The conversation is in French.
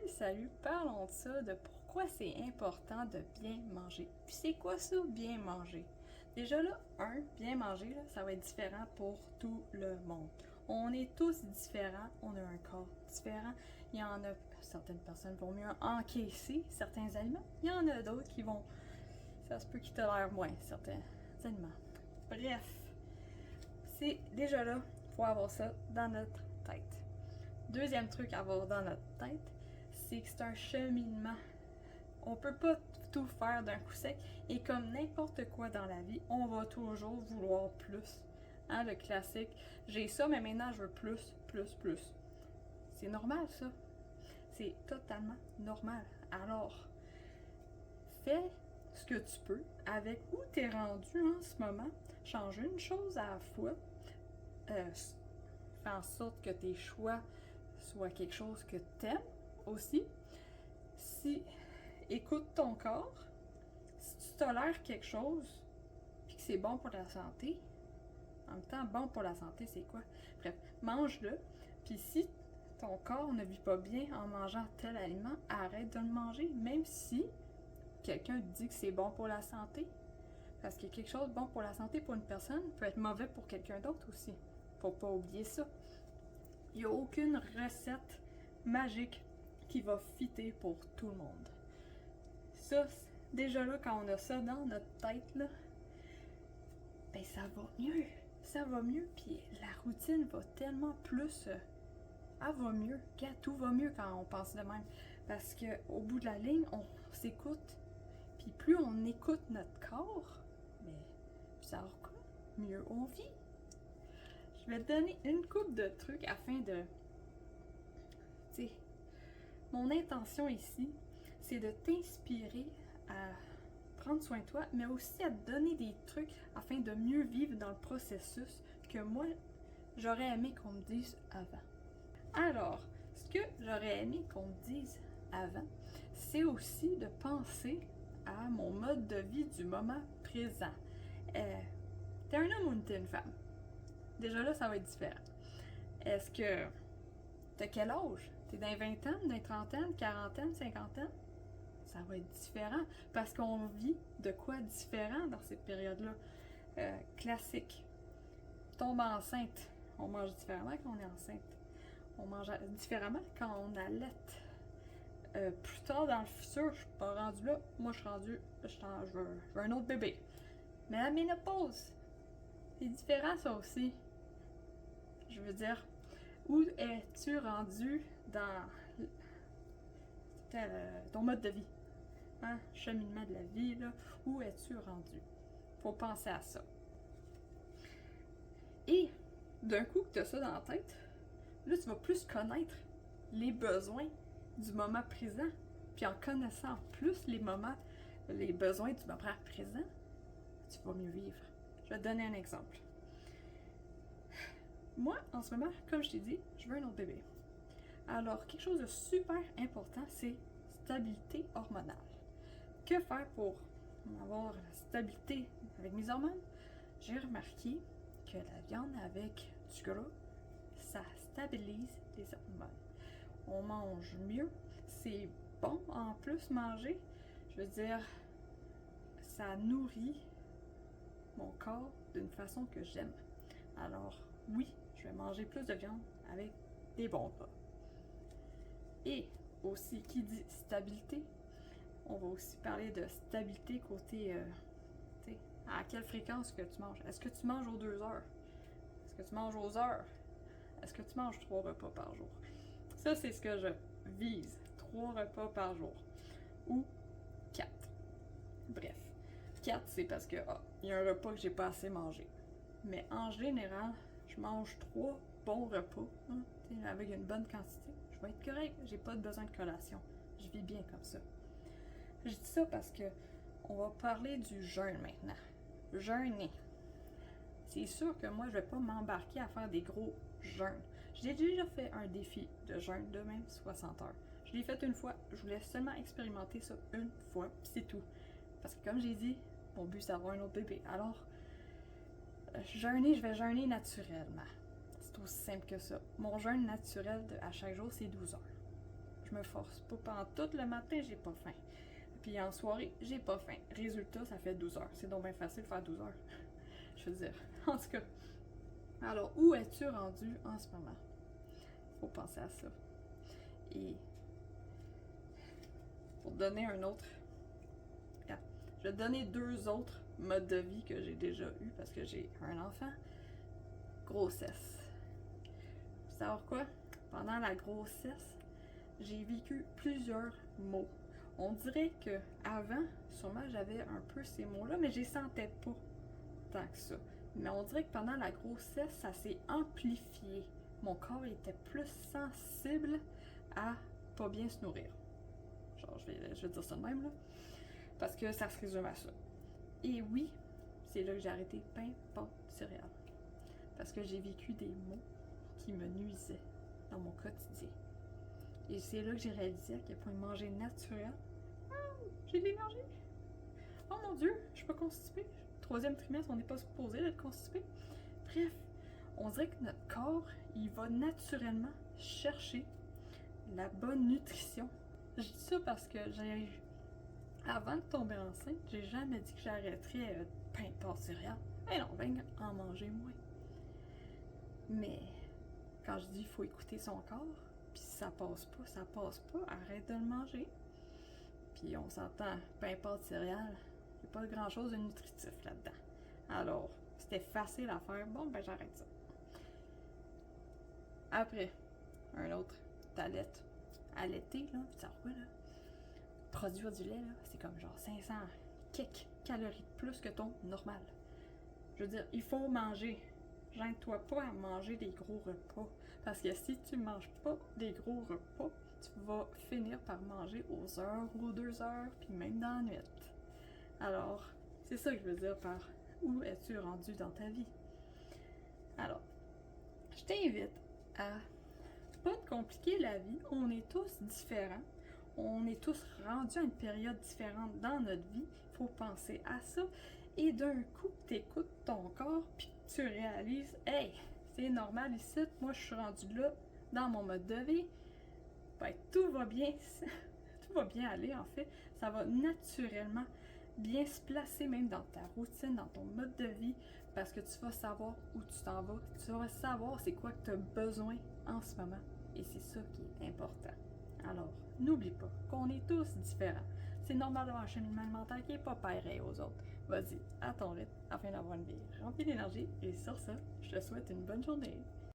Salut, parlons de ça, de pourquoi c'est important de bien manger. Puis c'est quoi ça, bien manger? Déjà là, bien manger, là, ça va être différent pour tout le monde. On est tous différents, on a un corps différent. Il y en a, certaines personnes vont mieux encaisser certains aliments, il y en a d'autres qui vont, ça se peut qu'ils tolèrent moins certains aliments. Bref, c'est déjà là, il faut avoir ça dans notre tête. Deuxième truc à avoir dans notre tête, c'est que c'est un cheminement. On peut pas tout faire d'un coup sec. Et comme n'importe quoi dans la vie, on va toujours vouloir plus. Hein, le classique, j'ai ça, mais maintenant je veux plus, plus, plus. C'est normal ça. C'est totalement normal. Alors, fais ce que tu peux avec où tu es rendu en ce moment. Change une chose à la fois. Fais en sorte que tes choix soient quelque chose que tu aimes aussi. Si écoute ton corps, si tu tolères quelque chose, puis que c'est bon pour la santé, en même temps, bon pour la santé, c'est quoi? Bref, mange-le, puis si ton corps ne vit pas bien en mangeant tel aliment, arrête de le manger, même si quelqu'un dit que c'est bon pour la santé. Parce que quelque chose de bon pour la santé pour une personne peut être mauvais pour quelqu'un d'autre aussi. Faut pas oublier ça. Il n'y a aucune recette magique qui va fitter pour tout le monde. Ça, déjà là, quand on a ça dans notre tête, là, ben ça va mieux. Ça va mieux, puis la routine va tellement plus... elle va mieux. Tout va mieux quand on pense de même. Parce qu'au bout de la ligne, on s'écoute. Puis plus on écoute notre corps, mais ça va quoi? Mieux on vit. Je vais te donner une couple de trucs afin de... Tu sais, mon intention ici, c'est de t'inspirer à prendre soin de toi, mais aussi à te donner des trucs afin de mieux vivre dans le processus que moi, j'aurais aimé qu'on me dise avant. Alors, ce que j'aurais aimé qu'on me dise avant, c'est aussi de penser à mon mode de vie du moment présent. T'es un homme ou t'es une femme? Déjà là, ça va être différent. Est-ce que t'as quel âge? T'es dans les vingtaines, dans les trentaines, quarantaine, cinquantaine? Ça va être différent parce qu'on vit de quoi différent dans cette période-là. Classique. Tombe enceinte. On mange différemment quand on est enceinte. On mange différemment quand on allaite. Plus tard dans le futur, je suis pas rendue là. Moi, je suis rendue, je veux un autre bébé. Mais la ménopause, c'est différent ça aussi. Je veux dire, où es-tu rendu dans ton mode de vie? Hein? Cheminement de la vie, là. Où es-tu rendu? Faut penser à ça. Et d'un coup que tu as ça dans la tête, là, tu vas plus connaître les besoins du moment présent. Puis en connaissant plus les besoins du moment présent, tu vas mieux vivre. Je vais te donner un exemple. Moi, en ce moment, comme je t'ai dit, je veux un autre bébé. Alors, quelque chose de super important, c'est stabilité hormonale. Que faire pour avoir la stabilité avec mes hormones? J'ai remarqué que la viande avec du gras, ça stabilise les hormones. On mange mieux, c'est bon en plus manger. Je veux dire, ça nourrit mon corps d'une façon que j'aime. Alors, oui, je vais manger plus de viande avec des bons gras. Et aussi, qui dit stabilité, on va aussi parler de stabilité côté, à quelle fréquence que tu manges. Est-ce que tu manges aux 2 heures? Est-ce que tu manges aux heures? Est-ce que tu manges 3 repas par jour? Ça, c'est ce que je vise. 3 repas par jour. Ou 4. Bref. 4, c'est parce que il y a un repas que j'ai pas assez mangé. Mais en général, je mange 3 bons repas, hein, avec une bonne quantité. Je vais être correct, j'ai pas besoin de collation. Je vis bien comme ça. Je dis ça parce que on va parler du jeûne maintenant. Jeûner. C'est sûr que moi, je vais pas m'embarquer à faire des gros jeûnes. J'ai déjà fait un défi de jeûne de même 60 heures. Je l'ai fait une fois, je voulais seulement expérimenter ça une fois, puis c'est tout. Parce que comme j'ai dit, mon but c'est d'avoir un autre bébé. Alors, jeûner, je vais jeûner naturellement. C'est aussi simple que ça. Mon jeûne naturel à chaque jour, c'est 12 heures. Je me force pas. Pendant tout le matin, j'ai pas faim. Puis en soirée, j'ai pas faim. Résultat, ça fait 12 heures. C'est donc bien facile de faire 12 heures. Je veux dire. En tout cas. Alors, où es-tu rendu en ce moment? Faut penser à ça. Et pour donner un autre... Je vais te donner 2 autres modes de vie que j'ai déjà eu parce que j'ai un enfant. Grossesse. Vous savez quoi? Pendant la grossesse, j'ai vécu plusieurs mots. On dirait que avant, sûrement j'avais un peu ces mots-là, mais je les sentais pas tant que ça. Mais on dirait que pendant la grossesse, ça s'est amplifié. Mon corps était plus sensible à pas bien se nourrir. Genre, je vais dire ça de même, là. Parce que ça se résume à ça. Et oui, c'est là que j'ai arrêté pain, pâtes, céréales. Parce que j'ai vécu des mots qui me nuisaient dans mon quotidien. Et c'est là que j'ai réalisé à quel point manger naturel, j'ai de l'énergie. Oh mon Dieu, je suis pas constipée. 3e trimestre, on n'est pas supposé d'être constipé. Bref, on dirait que notre corps, il va naturellement chercher la bonne nutrition. Je dis ça parce que avant de tomber enceinte, j'ai jamais dit que j'arrêterais pain, pâtes, céréales. Mais non, ben en manger moins. Mais quand je dis qu'il faut écouter son corps, puis si ça passe pas, arrête de le manger. Puis on s'entend, pain, pâtes, céréales, il n'y a pas grand chose de nutritif là-dedans. Alors, c'était facile à faire, bon ben j'arrête ça. Après, un autre, t'allaites. Allaiter, là, tu sais quoi, là? Produire du lait, là, c'est comme genre 500 quelques calories de plus que ton normal. Je veux dire, il faut manger. Gêne-toi pas à manger des gros repas. Parce que si tu manges pas des gros repas, tu vas finir par manger aux heures ou 2 heures, puis même dans la nuit. Alors, c'est ça que je veux dire par où es-tu rendu dans ta vie. Alors, je t'invite à pas te compliquer la vie. On est tous différents. On est tous rendus à une période différente dans notre vie. Il faut penser à ça. Et d'un coup, tu écoutes ton corps, puis tu réalises, hey, c'est normal ici, moi je suis rendu là, dans mon mode de vie. Ben, tout va bien, tout va bien aller en fait. Ça va naturellement bien se placer même dans ta routine, dans ton mode de vie, parce que tu vas savoir où tu t'en vas. Tu vas savoir c'est quoi que tu as besoin en ce moment. Et c'est ça qui est important. Alors, n'oublie pas qu'on est tous différents. C'est normal d'avoir un cheminement alimentaire qui n'est pas pareil aux autres. Vas-y, à ton rythme, afin d'avoir une vie remplie d'énergie. Et sur ça, je te souhaite une bonne journée.